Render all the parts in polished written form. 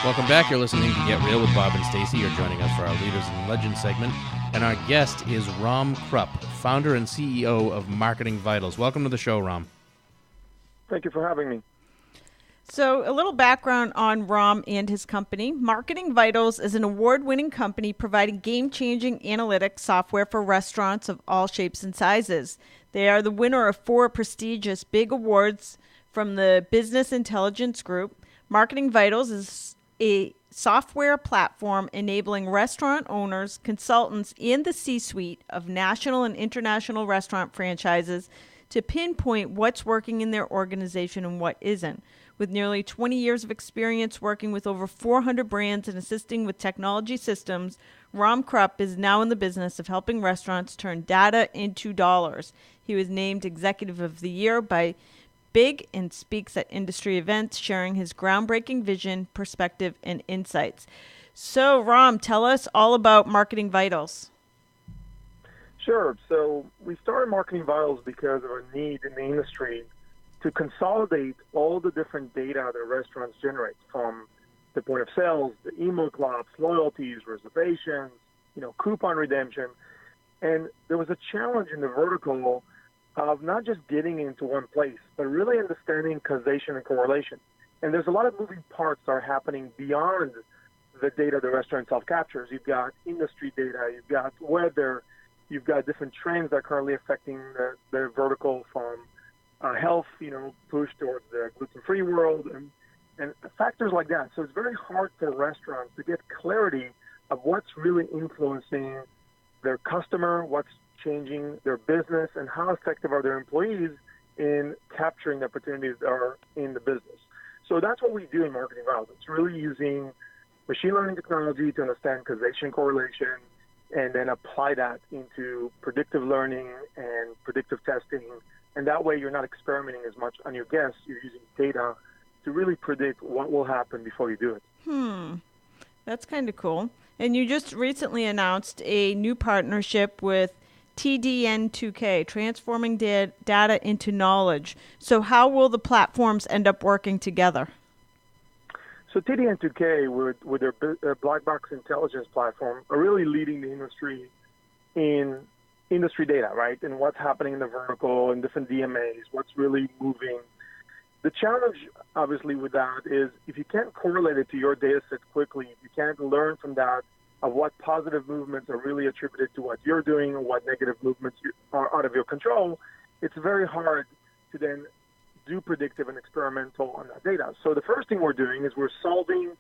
Welcome back. You're listening to Get Real with Bob and Stacy. You're joining us for our Leaders and Legends segment. And our guest is Rom Krupp, founder and CEO of Marketing Vitals. Welcome to the show, Rom. Thank you for having me. So a little background on Rom and his company. Marketing Vitals is an award-winning company providing game-changing analytics software for restaurants of all shapes and sizes. They are the winner of 4 prestigious big awards from the Business Intelligence Group. Marketing Vitals is a software platform enabling restaurant owners, consultants, and the C-suite of national and international restaurant franchises to pinpoint what's working in their organization and what isn't. With nearly 20 years of experience working with over 400 brands and assisting with technology systems, Rom Krupp is now in the business of helping restaurants turn data into dollars. He was named Executive of the Year by Big and speaks at industry events, sharing his groundbreaking vision, perspective, and insights. So, Rom, tell us all about Marketing Vitals. Sure. So we started Marketing Vitals because of a need in the industry to consolidate all the different data that restaurants generate, from the point of sales, the email clubs, loyalties, reservations, coupon redemption. And there was a challenge in the vertical of not just getting into one place, but really understanding causation and correlation. And there's a lot of moving parts that are happening beyond the data the restaurant itself captures. You've got industry data, you've got weather, you've got different trends that are currently affecting the vertical, from health, push towards the gluten-free world, and factors like that. So it's very hard for restaurants to get clarity of what's really influencing their customer, what's changing their business, and how effective are their employees in capturing the opportunities that are in the business. So that's what we do in Marketing Vitals. It's really using machine learning technology to understand causation correlation and then apply that into predictive learning and predictive testing. And that way you're not experimenting as much on your guests. You're using data to really predict what will happen before you do it. That's kind of cool. And you just recently announced a new partnership with TDN2K, transforming data into knowledge. So how will the platforms end up working together? So TDN2K, with their black box intelligence platform, are really leading the industry in industry data, right? And what's happening in the vertical and different DMAs, what's really moving. The challenge, obviously, with that is if you can't correlate it to your data set quickly, if you can't learn from that of what positive movements are really attributed to what you're doing and what negative movements are out of your control, it's very hard to then do predictive and experimental on that data. So the first thing we're doing is we're solving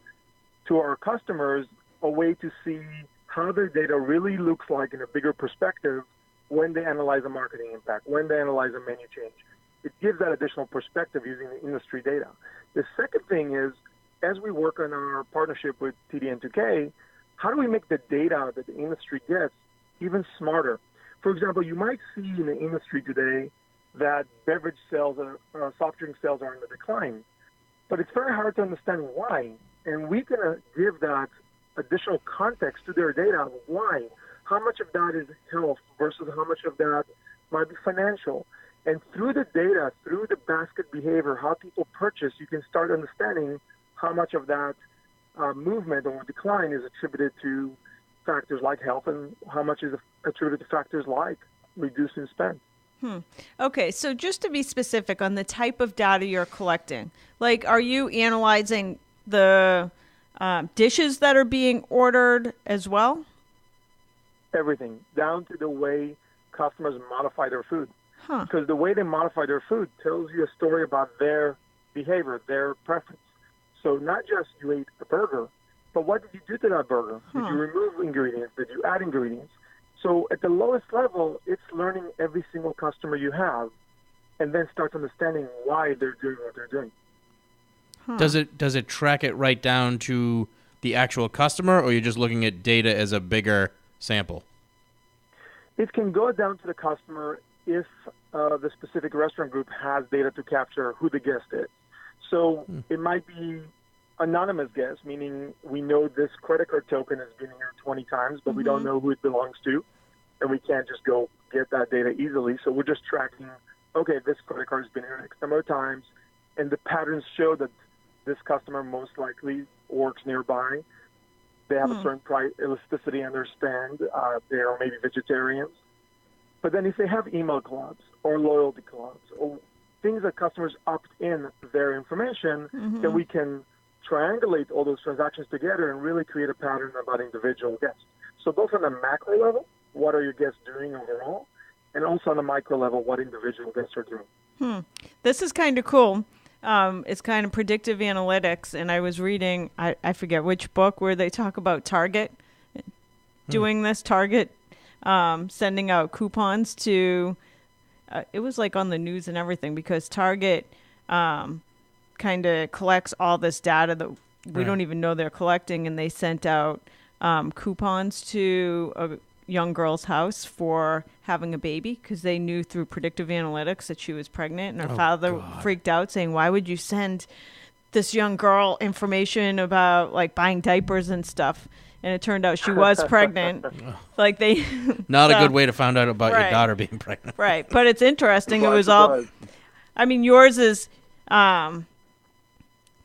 to our customers a way to see how their data really looks like in a bigger perspective when they analyze a marketing impact, when they analyze a menu change. It gives that additional perspective using the industry data. The second thing is, as we work on our partnership with TDN2K, how do we make the data that the industry gets even smarter? For example, you might see in the industry today that beverage sales, soft drink sales are in the decline. But it's very hard to understand why. And we can give that additional context to their data. Why? How much of that is health versus how much of that might be financial? And through the data, through the basket behavior, how people purchase, you can start understanding how much of that movement or decline is attributed to factors like health and how much is attributed to factors like reducing spend. Okay, so just to be specific on the type of data you're collecting, like, are you analyzing the dishes that are being ordered as well? Everything, down to the way customers modify their food. Because the way they modify their food tells you a story about their behavior, their preference. So not just you ate a burger, but what did you do to that burger? Did you remove ingredients? Did you add ingredients? So at the lowest level, it's learning every single customer you have and then start understanding why they're doing what they're doing. Does it track it right down to the actual customer, or you're just looking at data as a bigger sample? It can go down to the customer if the specific restaurant group has data to capture who the guest is. So it might be anonymous guest, meaning we know this credit card token has been here 20 times, but we don't know who it belongs to, and we can't just go get that data easily. So we're just tracking, okay, this credit card has been here X number of times, and the patterns show that this customer most likely works nearby. They have a certain price elasticity in their spend. They are maybe vegetarians. But then if they have email clubs or loyalty clubs or things that customers opt in their information, then we can triangulate all those transactions together and really create a pattern about individual guests. So both on the macro level, what are your guests doing overall? And also on the micro level, what individual guests are doing. This is kind of cool. It's kind of predictive analytics. And I was reading, I forget which book, where they talk about Target doing this. Target sending out coupons to, it was like on the news and everything, because Target kind of collects all this data that we don't even know they're collecting. And they sent out coupons to a young girl's house for having a baby because they knew through predictive analytics that she was pregnant, and her father freaked out saying, why would you send this young girl information about like buying diapers and stuff? And it turned out she was pregnant. Like they not a good way to find out about your daughter being pregnant. Right. But it's interesting. It was all, I mean, yours is kind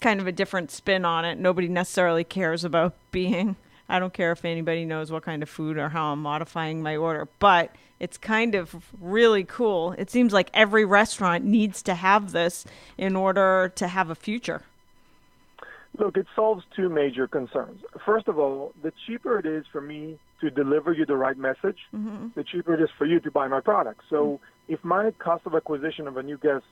of a different spin on it. Nobody necessarily cares about being, I don't care if anybody knows what kind of food or how I'm modifying my order, but it's kind of really cool. It seems like every restaurant needs to have this in order to have a future. Look, it solves two major concerns. First of all, the cheaper it is for me to deliver you the right message, the cheaper it is for you to buy my product. So if my cost of acquisition of a new guest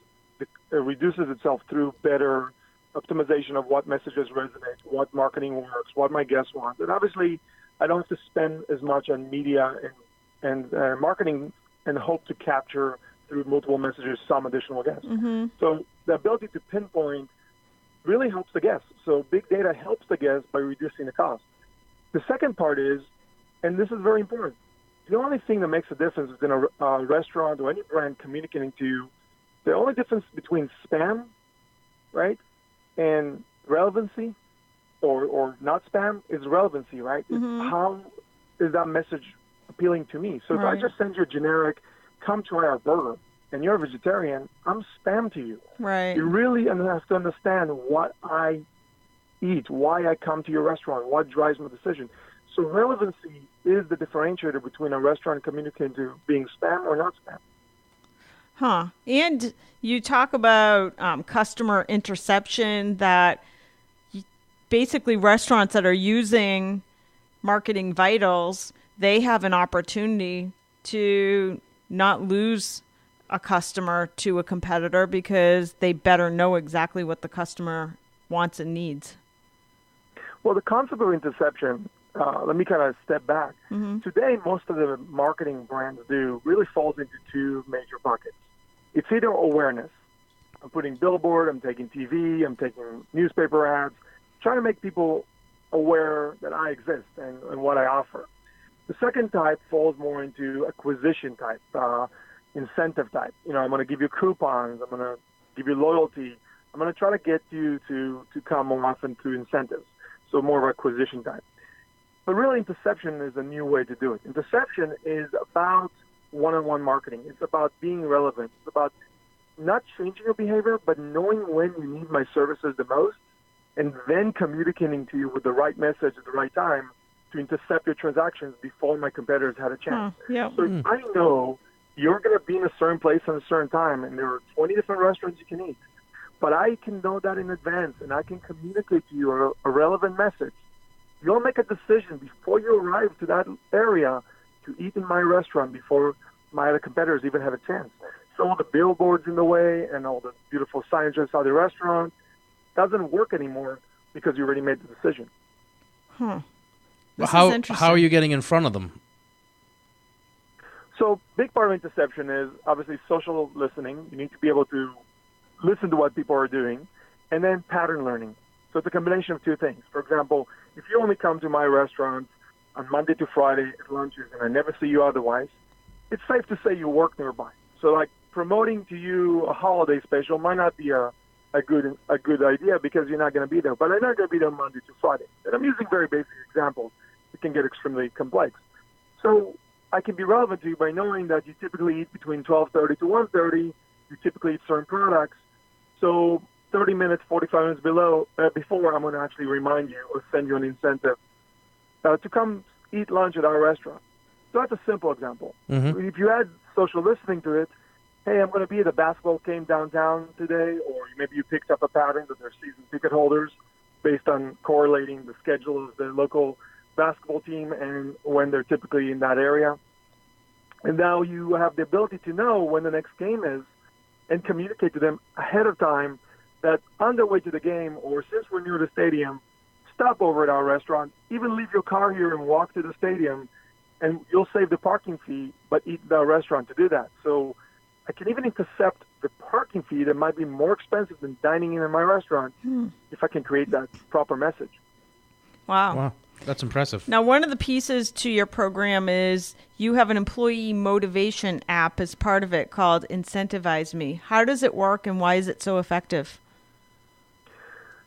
reduces itself through better optimization of what messages resonate, what marketing works, what my guests want, and obviously I don't have to spend as much on media and marketing and hope to capture through multiple messages some additional guests. So the ability to pinpoint really helps the guests. So big data helps the guests by reducing the cost. The second part is, and this is very important, the only thing that makes a difference between a restaurant or any brand communicating to you, the only difference between spam, right, and relevancy or not spam is relevancy, right? It's how is that message appealing to me? So if I just send you a generic, come try our burger, and you're a vegetarian, I'm spam to you. Right. You really have to understand what I eat, why I come to your restaurant, what drives my decision. So relevancy is the differentiator between a restaurant communicating to being spam or not spam. And you talk about customer interception, that basically restaurants that are using Marketing Vitals, they have an opportunity to not lose a customer to a competitor because they better know exactly what the customer wants and needs. Well, the concept of interception, let me kind of step back. Today, most of the marketing brands do really falls into two major buckets. It's either awareness. I'm putting billboard, I'm taking TV, I'm taking newspaper ads, trying to make people aware that I exist and what I offer. The second type falls more into acquisition type, incentive type. You know, I'm going to give you coupons, I'm going to give you loyalty, I'm going to try to get you to come more often through incentives. So more of acquisition type. But really, interception is a new way to do it. Interception is about one-on-one marketing. It's about being relevant. It's about not changing your behavior, but knowing when you need my services the most, and then communicating to you with the right message at the right time to intercept your transactions before my competitors had a chance. So if I know you're going to be in a certain place at a certain time, and there are 20 different restaurants you can eat, but I can know that in advance, and I can communicate to you a relevant message. You'll make a decision before you arrive to that area to eat in my restaurant before my other competitors even have a chance. So all the billboards in the way and all the beautiful signage inside the restaurant doesn't work anymore because you already made the decision. This is interesting. How are you getting in front of them? So big part of interception is obviously social listening. You need to be able to listen to what people are doing, and then pattern learning. So it's a combination of two things. For example, if you only come to my restaurant on Monday to Friday at lunches and I never see you otherwise, it's safe to say you work nearby. So like promoting to you a holiday special might not be a good idea because you're not going to be there. But I'm not going to be there Monday to Friday. And I'm using very basic examples. It can get extremely complex. So I can be relevant to you by knowing that you typically eat between 12:30 to 1:30. You typically eat certain products. So 30 minutes, 45 minutes before, I'm going to actually remind you or send you an incentive to come eat lunch at our restaurant. So that's a simple example. Mm-hmm. If you add social listening to it, hey, I'm going to be at a basketball game downtown today, or maybe you picked up a pattern that they're season ticket holders based on correlating the schedule of the local basketball team and when they're typically in that area. And now you have the ability to know when the next game is and communicate to them ahead of time that on their way to the game, or since we're near the stadium, stop over at our restaurant, even leave your car here and walk to the stadium, and you'll save the parking fee, but eat at our restaurant to do that. So I can even intercept the parking fee that might be more expensive than dining in my restaurant if I can create that proper message. Wow. That's impressive. Now, one of the pieces to your program is you have an employee motivation app as part of it called Incentivize Me. How does it work and why is it so effective?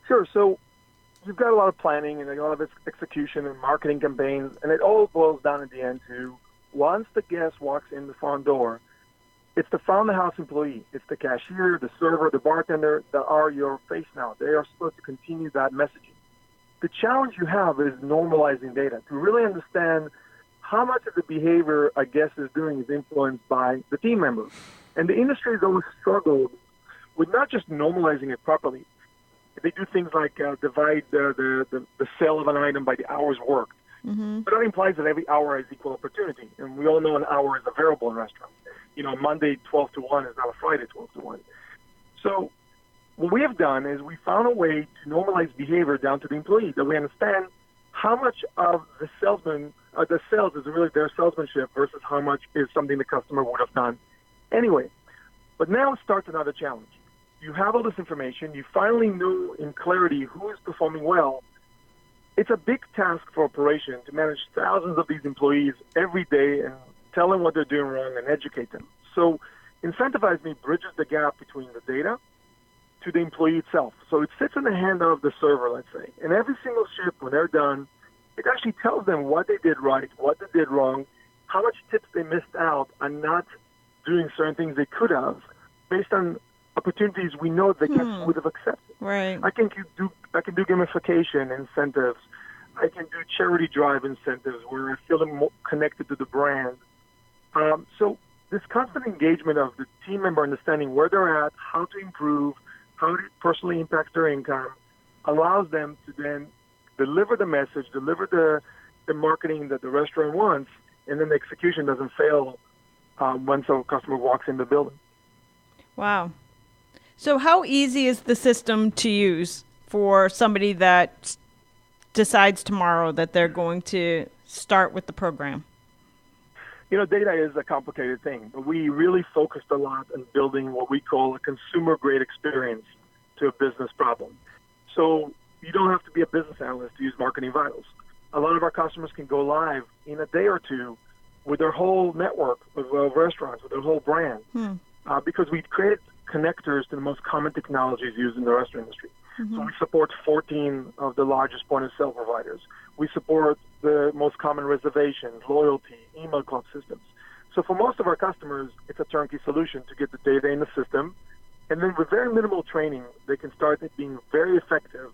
Sure. So you've got a lot of planning and a lot of execution and marketing campaigns, and it all boils down at the end to once the guest walks in the front door, it's the front-of-the-house employee. It's the cashier, the server, the bartender that are your face now. They are supposed to continue that messaging. The challenge you have is normalizing data to really understand how much of the behavior a guest is doing is influenced by the team members. And the industry has always struggled with not just normalizing it properly. They do things like divide the sale of an item by the hours worked. Mm-hmm. But that implies that every hour has equal opportunity. And we all know an hour is a variable in restaurants. Monday 12 to 1 is not a Friday 12 to 1. So what we have done is we found a way to normalize behavior down to the employee, that we understand how much of the sales is really their salesmanship versus how much is something the customer would have done anyway. But now starts another challenge. You have all this information. You finally know in clarity who is performing well. It's a big task for operation to manage thousands of these employees every day and tell them what they're doing wrong and educate them. So Incentivize Me bridges the gap between the data to the employee itself. So it sits in the hand of the server, let's say. And every single shift, when they're done, it actually tells them what they did right, what they did wrong, how much tips they missed out on not doing certain things they could have based on opportunities we know the guests would have accepted. Right. I can do gamification incentives. I can do charity drive incentives where I feel them more connected to the brand. So this constant engagement of the team member understanding where they're at, how to improve, how it personally impacts their income, allows them to then deliver the message, deliver the marketing that the restaurant wants, and then the execution doesn't fail once a customer walks in the building. Wow. So how easy is the system to use for somebody that decides tomorrow that they're going to start with the program? Data is a complicated thing. We really focused a lot on building what we call a consumer-grade experience to a business problem. So you don't have to be a business analyst to use Marketing Vitals. A lot of our customers can go live in a day or two with their whole network of restaurants, with their whole brand, because we created connectors to the most common technologies used in the restaurant industry. Mm-hmm. So we support 14 of the largest point-of-sale providers. We support the most common reservations, loyalty, email club systems. So for most of our customers, it's a turnkey solution to get the data in the system. And then with very minimal training, they can start being very effective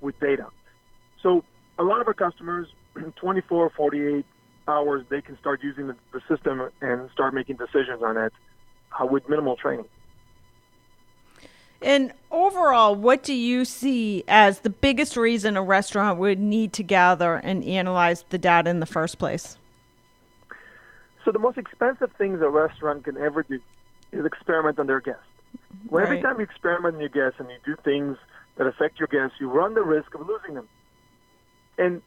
with data. So a lot of our customers, 24, 48 hours, they can start using the system and start making decisions on it with minimal training. And overall, what do you see as the biggest reason a restaurant would need to gather and analyze the data in the first place? So the most expensive things a restaurant can ever do is experiment on their guests. Well, every time you experiment on your guests and you do things that affect your guests, you run the risk of losing them. And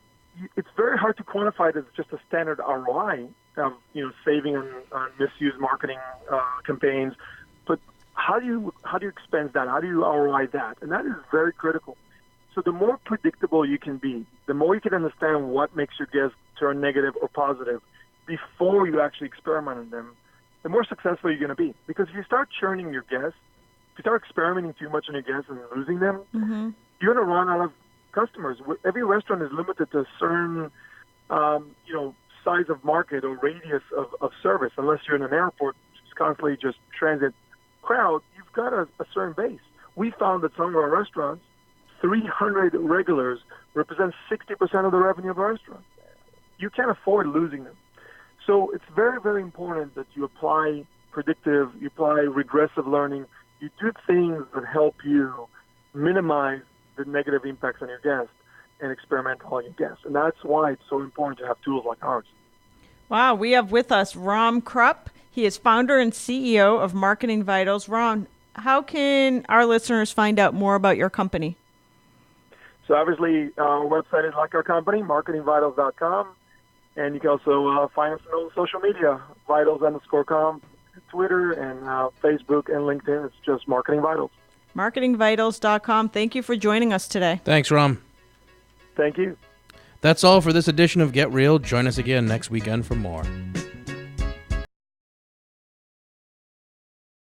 it's very hard to quantify it as just a standard ROI of saving on misused marketing campaigns. But how do you expense that? How do you ROI that? And that is very critical. So the more predictable you can be, the more you can understand what makes your guests turn negative or positive before you actually experiment on them, the more successful you're going to be. Because if you start churning your guests, if you start experimenting too much on your guests and losing them, you're going to run out of customers. Every restaurant is limited to a certain, size of market or radius of service. Unless you're in an airport, which is constantly just transit crowd, you've got a certain base. we found that some of our restaurants, 300 regulars represent 60% of the revenue of a restaurant. You can't afford losing them. So it's very, very important that you apply predictive, you apply regressive learning, you do things that help you minimize the negative impacts on your guests and experiment on your guests. And that's why it's so important to have tools like ours. Wow, we have with us Rom Krupp. He is founder and CEO of Marketing Vitals. Rom, how can our listeners find out more about your company? So obviously, our website is like our company, marketingvitals.com. And you can also find us on social media, vitals_com, Twitter and Facebook and LinkedIn. It's just Marketing Vitals. Marketingvitals.com. Thank you for joining us today. Thanks, Rom. Thank you. That's all for this edition of Get Real. Join us again next weekend for more.